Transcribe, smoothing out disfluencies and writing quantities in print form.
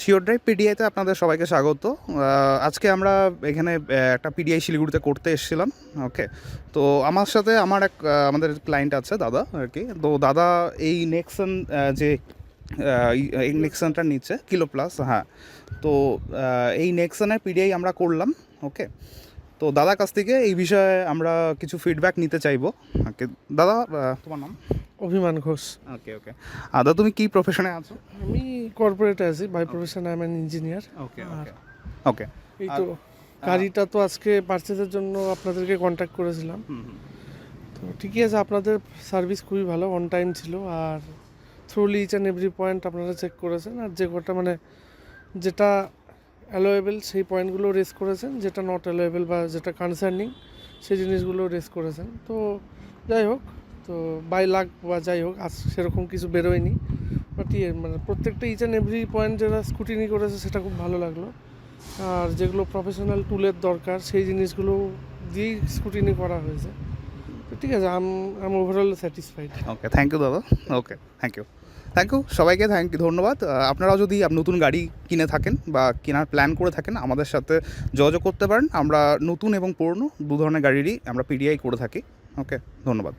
Sure drive পিডিআইতে আপনাদের সবাইকে স্বাগত। আজকে আমরা এখানে একটা পিডিআই শিলিগুড়িতে করতে এসেছিলাম। ওকে, তো আমার সাথে আমার আমাদের ক্লায়েন্ট আছে দাদা আর কি। তো দাদা এই নেক্সন যে এই নেক্সনটা নিচ্ছে কিলো প্লাস, হ্যাঁ। তো এই নেক্সনের পিডিআই আমরা করলাম। ওকে, তো দাদার কাছ থেকে এই বিষয়ে আমরা কিছু ফিডব্যাক নিতে চাইবো। ওকে দাদা, তোমার নাম? অভিমান ঘোষ। ওকে ওকে, দাদা তুমি কি প্রফেশনে আছো? আমি কর্পোরেটে আছি, by profession I am an engineer. Okay okay okay, এই তো গাড়িটা তো আজকে পারচেজের জন্য আপনাদেরকে কন্ট্যাক্ট করেছিলাম। তো ঠিকই আছে, আপনাদের সার্ভিস খুবই ভালো, অন টাইম ছিল, আর thoroughly each and every point আপনারা চেক করেছেন, আর যে কটা মানে যেটা অ্যালোয়েবেল সেই পয়েন্টগুলো রেস করেছেন, যেটা নট অ্যালোয়েবেল বা যেটা কনসার্নিং সেই জিনিসগুলো রেস করেছেন। তো যাই হোক, তো বাই লাক বা যাই হোক আজ সেরকম কিছু বেরোয়নি, বাট মানে প্রত্যেকটা ইচ অ্যান্ড এভরি পয়েন্ট যেটা স্কুটিনি করেছে সেটা খুব ভালো লাগলো। আর যেগুলো প্রফেশনাল টুলের দরকার সেই জিনিসগুলো দিয়েই স্কুটিনি করা হয়েছে। তো ঠিক আছে, um overall satisfied. Okay, thank you দাদা। ওকে, থ্যাংক ইউ সবাইকে, ধন্যবাদ। আপনারাও যদি নতুন গাড়ি কিনে থাকেন বা কেনার প্ল্যান করে থাকেন, আমাদের সাথে যোগাযোগ করতে পারেন। আমরা নতুন এবং পুরনো দু ধরনের গাড়িরই আমরা পিডিআই করে থাকি। ওকে, ধন্যবাদ।